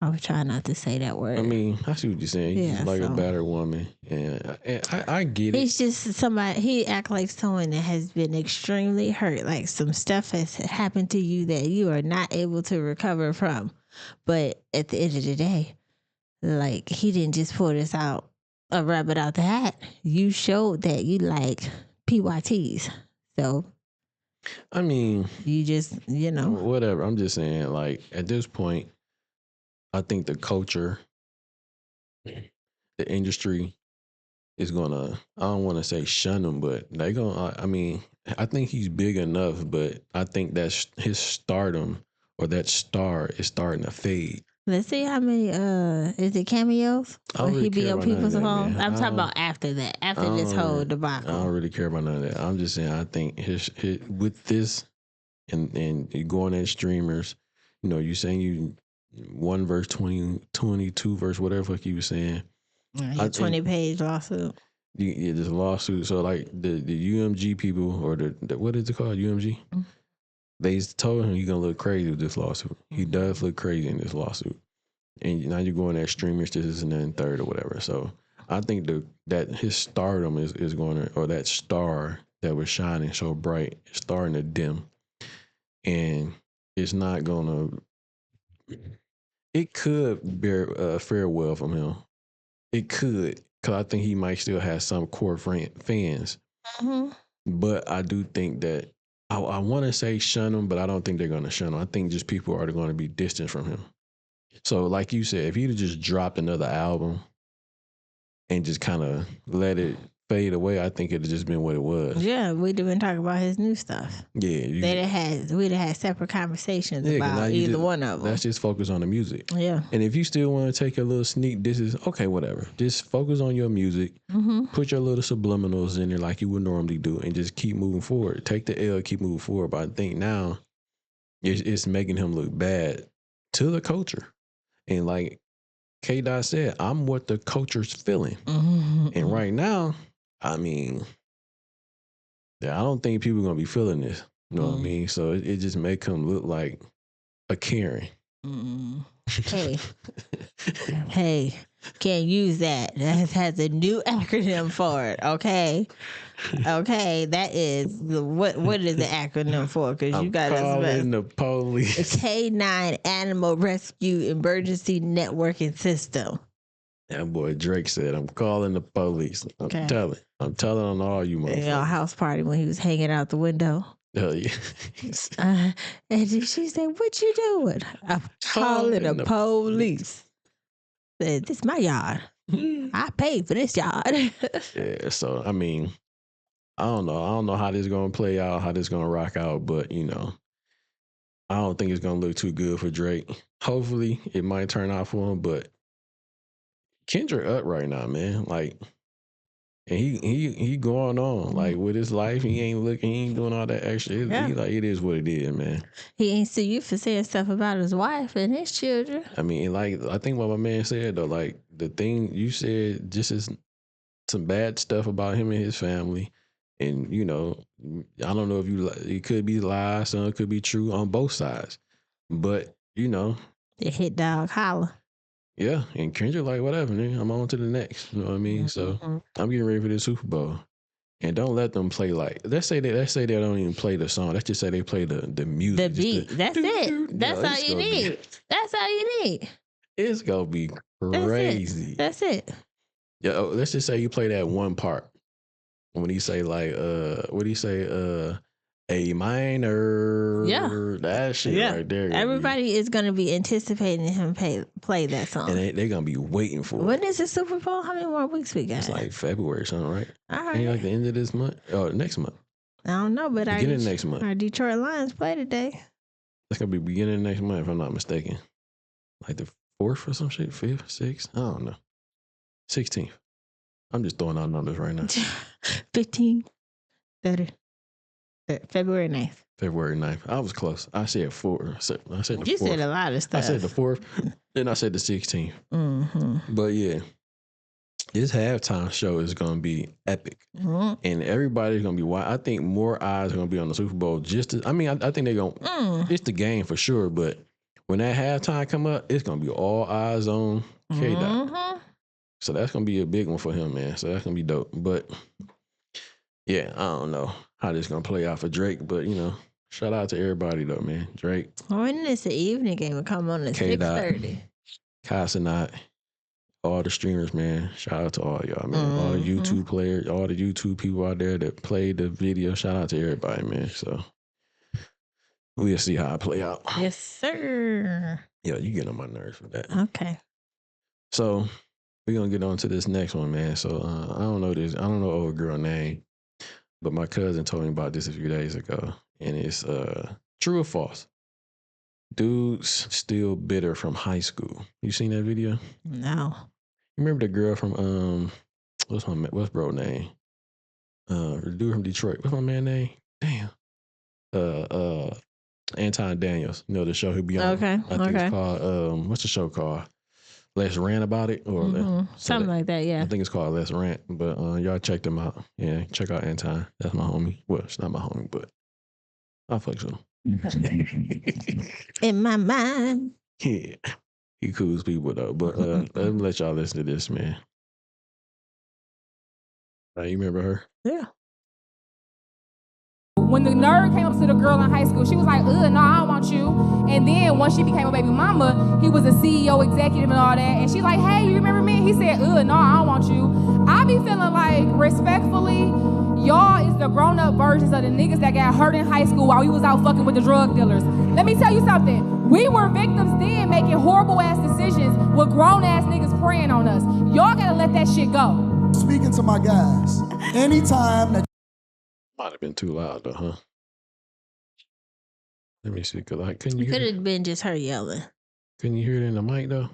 I was trying not to say that word. I mean, I see what you're saying. He's just like a battered woman. And I get it. He's just somebody, he act like someone that has been extremely hurt. Like some stuff has happened to you that you are not able to recover from. But at the end of the day, like he didn't just pull this out, a rabbit out the hat. You showed that you like PYTs. So, I mean, you just, whatever. I'm just saying, like, at this point, I think the culture, the industry is gonna, I don't want to say shun him, but they're gonna, I mean, I think he's big enough, but I think that his stardom or that star is starting to fade. Let's see how many, is it cameos? Or he be on people's songs? I'm talking about after that, after this whole debacle. I don't really care about none of that. I'm just saying, I think his with this and going at streamers, you saying you 1 verse 20, 22 verse whatever fuck he was saying. A 20-page lawsuit. Yeah, this lawsuit. So like the UMG people or the what is it called? UMG? Mm-hmm. They told him he's gonna look crazy with this lawsuit. He does look crazy in this lawsuit. And now you're going at streamers, this and then third or whatever. So I think that his stardom is going to, or that star that was shining so bright is starting to dim. And it's not gonna, it could bear farewell from him. It could, because I think he might still have some core fans. Mm-hmm. But I do think that, I want to say shun him, but I don't think they're going to shun him. I think just people are going to be distant from him. So like you said, if he'd have just dropped another album and just kind of let it fade away, I think it'd have just been what it was. Yeah, we'd have been talking about his new stuff. Yeah. We'd have had separate conversations about either one of them. Let's just focus on the music. Yeah. And if you still want to take a little sneak, this is okay, whatever. Just focus on your music. Mm-hmm. Put your little subliminals in there like you would normally do and just keep moving forward. Take the L, keep moving forward. But I think now it's making him look bad to the culture. And like K-Dot said, I'm what the culture's feeling. Mm-hmm. And right now, I mean, I don't think people are going to be feeling this. You know what I mean? So it just make him look like a Karen. Hey, can't use that. That has a new acronym for it, okay? Okay, that is, what is the acronym for? Because you got to calling the police. K9 Animal Rescue Emergency Networking System. That boy Drake said, I'm calling the police. I'm telling on all you motherfuckers. At our house party when he was hanging out the window. Hell yeah. And she said, what you doing? I'm calling the police. Said, this is my yard. I paid for this yard. Yeah, so, I mean, I don't know. I don't know how this is going to play out, how this is going to rock out, but, I don't think it's going to look too good for Drake. Hopefully, it might turn out for him, but Kendrick up right now, man. Like, And he going on like with his life. He ain't doing all that extra. He like, it is what it is, man. He ain't sue you for saying stuff about his wife and his children. I mean, like, I think what my man said though, like the thing you said, just is some bad stuff about him and his family. And, you know, I don't know if it could be lies, some could be true on both sides. But, you know. The hit dog holler. Yeah, and Kendrick like, whatever, nigga, I'm on to the next. You know what I mean? So I'm getting ready for the Super Bowl. And don't let them play like, let's say they don't even play the song. Let's just say they play the music. The beat. That's it. That's all you need. That's all you need. It's going to be crazy. That's it. Yeah, let's just say you play that one part. When he say like, what do you say? A minor. Yeah. That shit right there. Everybody is going to be anticipating him play that song. And they're going to be waiting for it. When is the Super Bowl? How many more weeks we got? It's like February or something, right? All right. Ain't like the end of this month? Oh, next month. I don't know, but beginning of next month. Our Detroit Lions play today. That's going to be beginning of next month, if I'm not mistaken. Like the 4th or some shit? 5th? 6th? I don't know. 16th. I'm just throwing out numbers right now. 15, 30, February 9th. February 9th. I was close. I said 4. I said the 4th. You said a lot of stuff. I said the 4th. Then I said the 16th. Mm-hmm. But yeah, this halftime show is going to be epic. Mm-hmm. And everybody's going to be wild. I think more eyes are going to be on the Super Bowl. I think they're going to, it's the game for sure. But when that halftime come up, it's going to be all eyes on K-Dot. Mm-hmm. So that's going to be a big one for him, man. So that's going to be dope. But yeah, I don't know how this is going to play out for Drake. But, you know, shout out to everybody, though, man. Drake. When is the evening game? It come on at 6:30. Casanat, all the streamers, man. Shout out to all y'all, man. Mm-hmm. All the YouTube players, all the YouTube people out there that played the video. Shout out to everybody, man. So we'll see how it play out. Yes, sir. Yeah, you get on my nerves for that. Okay. So we're going to get on to this next one, man. So I don't know old girl name, but my cousin told me about this a few days ago. And it's true or false? Dudes still bitter from high school. You seen that video? No. Remember the girl from what's bro name? The dude from Detroit. What's my man name? Damn. Anton Daniels. You know the show he'll be on. Okay. I think it's called what's the show called? Let's Rant About It or something like that. Yeah. I think it's called Let's Rant. But y'all check them out. Yeah, check out Anton. That's my homie. Well, it's not my homie, but I flex with him. In my mind. Yeah. He cools people though. But let me let y'all listen to this, man. You remember her? Yeah. When the nerd came up to the girl in high school, she was like, no, I don't want you. And then once she became a baby mama, he was a CEO, executive, and all that. And she's like, hey, you remember me? He said, no, I don't want you. I be feeling like, respectfully, y'all is the grown-up versions of the niggas that got hurt in high school while we was out fucking with the drug dealers. Let me tell you something. We were victims then making horrible-ass decisions with grown-ass niggas preying on us. Y'all gotta let that shit go. Speaking to my guys, anytime that might have been too loud though, huh? Let me see, cause couldn't you? Could have been just her yelling. Couldn't you hear it in the mic though?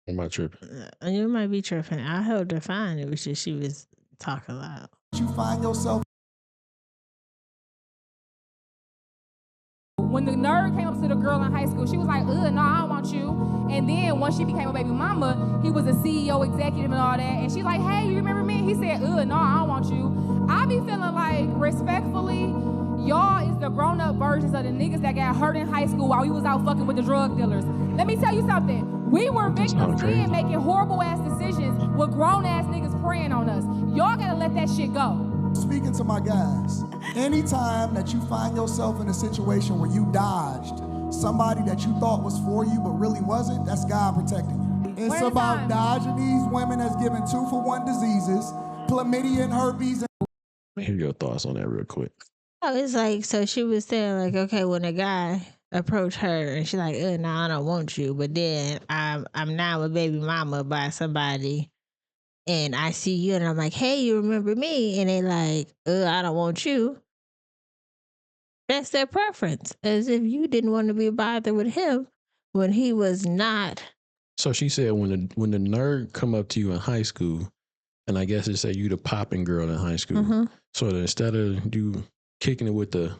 Or am I tripping? You might be tripping. I heard her fine. It was just she was talking loud. You find yourself. When the nerd came up to the girl in high school, she was like, no, I don't want you. And then once she became a baby mama, he was a CEO, executive, and all that. And she's like, hey, you remember me? He said, no, I don't want you. I be feeling like, respectfully, y'all is the grown-up versions of the niggas that got hurt in high school while we was out fucking with the drug dealers. Let me tell you something. We were victims then making horrible-ass decisions with grown-ass niggas preying on us. Y'all gotta let that shit go. Speaking to my guys, anytime that you find yourself in a situation where you dodged somebody that you thought was for you but really wasn't, that's God protecting you. It's about dodging these women that's given 2-for-1 diseases, chlamydia and herpes. Hear your thoughts on that real quick. Oh, it's like, so she was saying like, okay, when a guy approached her and she's like, no, I don't want you, but then I'm now a baby mama by somebody. And I see you and I'm like, hey, you remember me? And they like, I don't want you. That's their preference. As if you didn't want to be bothered with him when he was not. So she said when the nerd come up to you in high school, and I guess it say you the popping girl in high school. So that instead of you kicking it with the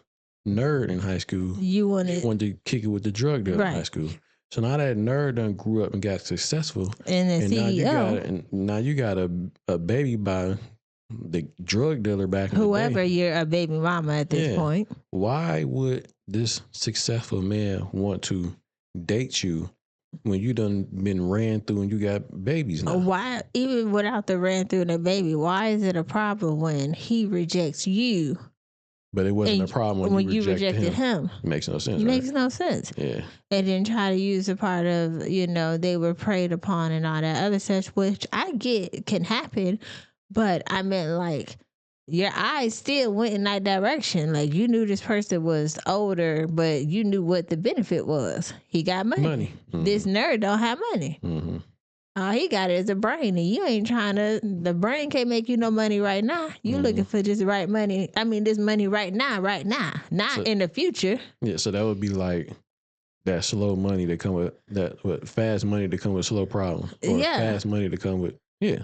nerd in high school, you wanted to kick it with the drug dealer in high school. So now that nerd done grew up and got successful, and now you got a baby by the drug dealer back in the day. Whoever, you're a baby mama at this point. Why would this successful man want to date you when you done been ran through and you got babies now? Why, even without the ran through and the baby, why is it a problem when he rejects you? But it wasn't a problem when you rejected him. It makes no sense. It makes no sense. Yeah. And then try to use a part of, they were preyed upon and all that other such, which I get can happen. But I meant like your eyes still went in that direction. Like you knew this person was older, but you knew what the benefit was. He got money. This nerd don't have money. All he got is a brain, and you ain't trying to. The brain can't make you no money right now. You looking for this right money. I mean, this money right now, not in the future. Yeah, so that would be like that slow money that come with that. Fast money to come with slow problem, or fast money to come with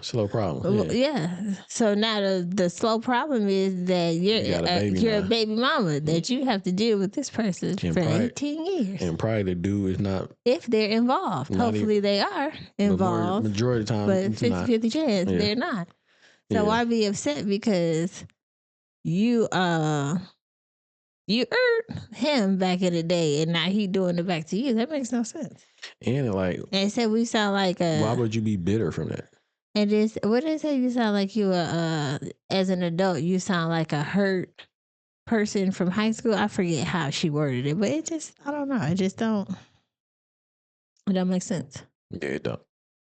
slow problem. Yeah. So now the slow problem is that you're a baby mama that you have to deal with this person for 18 years. And probably the dude is not. If they're involved. Hopefully they are involved. Majority of the time. But 50-50 chance they're not. So why be upset because you hurt him back in the day and now he doing it back to you? That makes no sense. And so we sound like why would you be bitter from that? And this, what did they say? You sound like you as an adult, you sound like a hurt person from high school. I forget how she worded it, but it just, I don't know. It don't make sense. Yeah, it don't.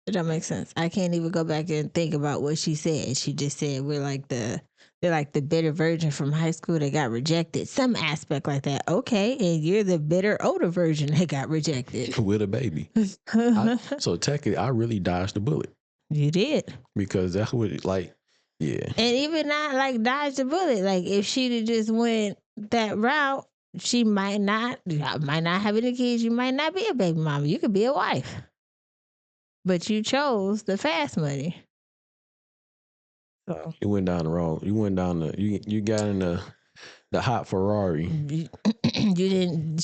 It don't make sense. I can't even go back and think about what she said. She just said they're like the bitter virgin from high school that got rejected. Some aspect like that. Okay, and you're the bitter older version that got rejected. With a baby. So technically, I really dodged the bullet. You did. Because that's what And even not like dodge the bullet. Like if she'd have just went that route, she might not have any kids. You might not be a baby mama. You could be a wife. But you chose the fast money. So you went down the wrong. You went down you got in the hot Ferrari. You didn't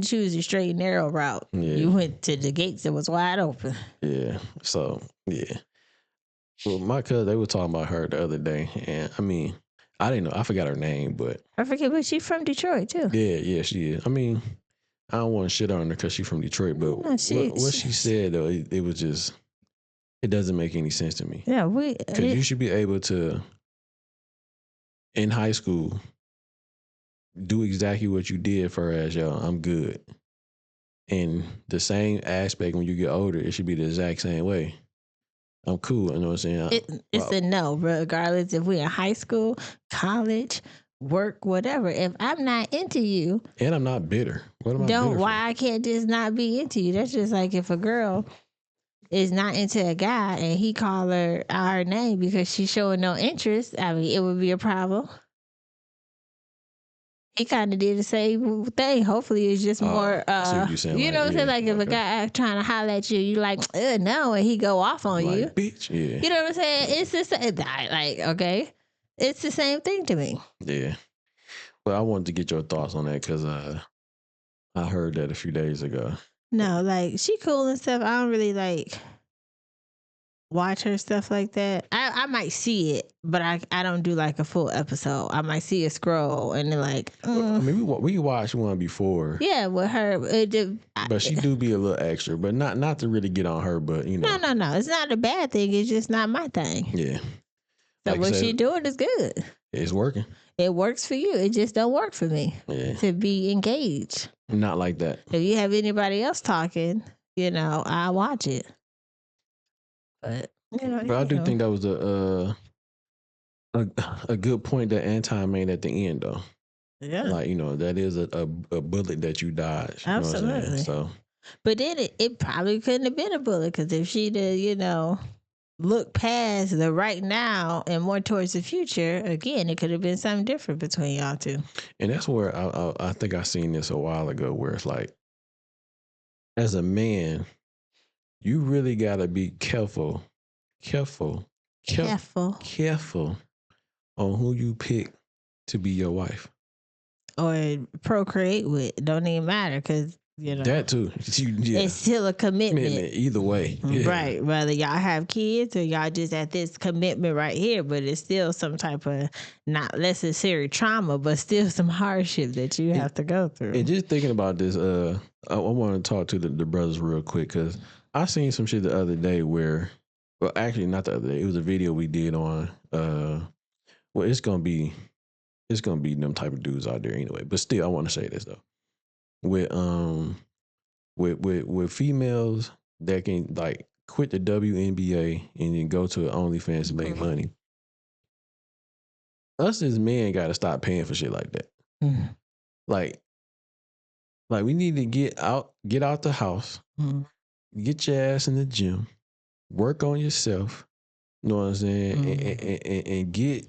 choose the straight and narrow route. Yeah. You went to the gates that was wide open. Yeah. So well, my cousin, they were talking about her the other day, and I mean, I didn't know. I forgot her name, but I forget. But she's from Detroit too. Yeah, she is. I mean, I don't want to shit on her because she's from Detroit, but what she said though, it was just, it doesn't make any sense to me. Yeah, because you should be able to, in high school, do exactly what you did for her as I'm good. And the same aspect when you get older, it should be the exact same way. I'm cool, you know what I'm saying? It's a no, regardless if we're in high school, college, work, whatever. If I'm not into you, and I'm not bitter, what am I bitter for? I can't just not be into you? That's just like if a girl is not into a guy and he call her out her name because she's showing no interest. I mean, it would be a problem. He kind of did the same thing. Hopefully, it's just more. You know what I'm saying? Like if a guy trying to holler at you, you like no, and he go off on you. Bitch, yeah. You know what I'm saying? It's the same. Like okay, it's the same thing to me. Yeah. Well, I wanted to get your thoughts on that because I heard that a few days ago. No, like she cool and stuff. I don't really like watch her stuff like that. I might see it, but I don't do like a full episode. I might see a scroll and then like. I mean, we watched one before. Yeah, with her. But she do be a little extra, but not to really get on her. But you know. No. It's not a bad thing. It's just not my thing. Yeah. So what she doing is good. It's working. It works for you. It just don't work for me. Yeah. To be engaged. Not like that. If you have anybody else talking, I'll watch it. But I do think that was a good point that Anton made at the end, though. Yeah, like that is a bullet that you dodge. Absolutely. So, but then it probably couldn't have been a bullet because if she'd look past the right now and more towards the future, again, it could have been something different between y'all two. And that's where I think I seen this a while ago, where it's like, as a man, you really gotta be careful careful on who you pick to be your wife or procreate with. Don't even matter because that too. It's still a commitment. Either way, right? Whether y'all have kids or y'all just at this commitment right here, but it's still some type of not necessary trauma, but still some hardship that you have to go through. And just thinking about this, I want to talk to the brothers real quick because I seen some shit the other day where, well, actually not the other day. It was a video we did on. Well, it's gonna be them type of dudes out there anyway. But still, I want to say this though. With females that can like quit the WNBA and then go to OnlyFans to make money. Us as men got to stop paying for shit like that. Like we need to get out the house, get your ass in the gym, work on yourself. You know what I'm saying? And get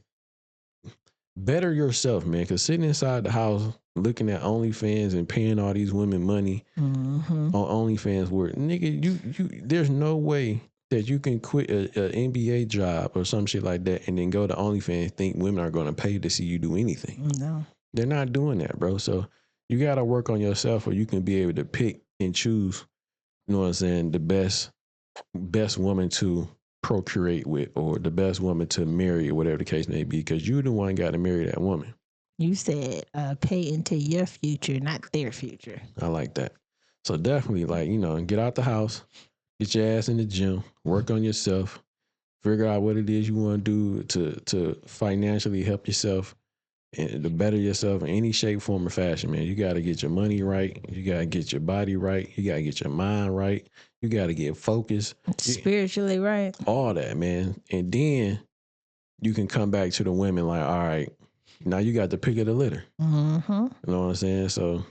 better yourself, man. Because sitting inside the house looking at OnlyFans and paying all these women money on OnlyFans, where nigga, you there's no way that you can quit a NBA job or some shit like that and then go to OnlyFans and think women are going to pay to see you do anything. No, they're not doing that, bro. So you got to work on yourself, or you can be able to pick and choose. You know what I'm saying? The best woman to procreate with, or the best woman to marry, or whatever the case may be, because you're the one got to marry that woman. You said pay into your future, not their future. I like that. So definitely, like, get out the house, get your ass in the gym, work on yourself, figure out what it is you want to do to financially help yourself and to better yourself in any shape, form, or fashion, man. You got to get your money right. You got to get your body right. You got to get your mind right. You got to get focused. Spiritually right. All that, man. And then you can come back to the women like, all right, now you got the pick of the litter. You know what I'm saying? So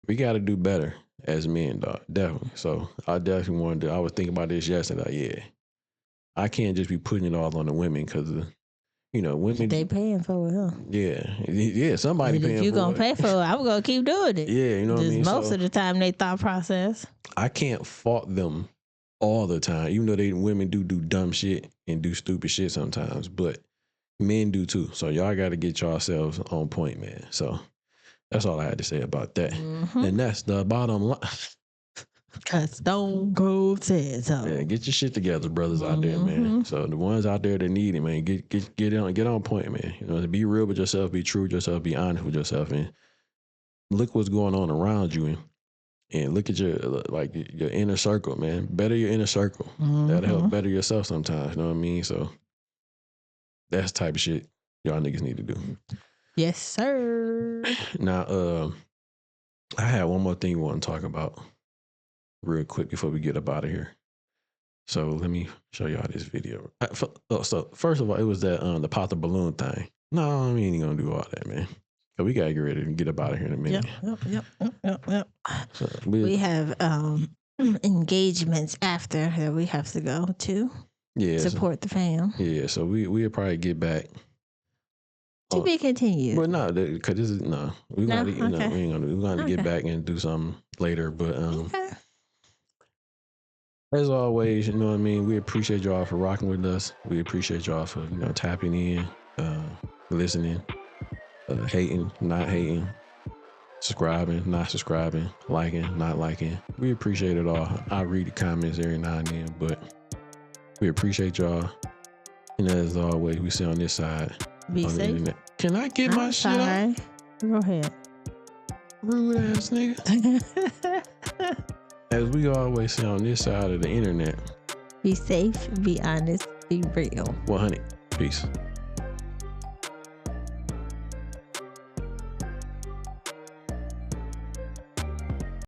we got to do better as men, dog. Definitely. So I definitely I was thinking about this yesterday. Like, yeah, I can't just be putting it all on the women because, women. They paying for it, huh? Yeah, somebody paying for it. If you going to pay for it, I'm going to keep doing it. Yeah, you know what I mean? Most of the time, they thought process. I can't fault them all the time, even though women do dumb shit and do stupid shit sometimes, but men do too. So y'all got to get yourselves on point, man. So that's all I had to say about that. And that's the bottom line. Cause Stone Cold said so. Yeah, get your shit together, brothers out there, man. So the ones out there that need it, man, get on point, man. Be real with yourself, be true with yourself, be honest with yourself, and look what's going on around you, and look at your inner circle, man. Better your inner circle. That'll help better yourself sometimes. You know what I mean? So that's the type of shit y'all niggas need to do. Yes, sir. Now, I had one more thing we want to talk about real quick before we get up out of here. So let me show y'all this video. So first of all, it was that the pop the balloon thing. No, we ain't gonna do all that, man. So we gotta get ready and get up out of here in a minute. Yep. So we have engagements after that we have to go to. Yeah. Support the fam. Yeah, so we'll probably get back. To be continued. But no, because this is we ain't gonna do. We're gonna get back and do something later. But as always, you know what I mean. We appreciate y'all for rocking with us. We appreciate y'all for tapping in, listening, hating, not hating, subscribing, not subscribing, liking, not liking. We appreciate it all. I read the comments every now and then, but we appreciate y'all. And as always, we sit on this side. Be safe. The internet. Can I get my shit out? Go ahead. Rude ass nigga. As we always say on this side of the internet. Be safe, be honest, be real. 100. Peace.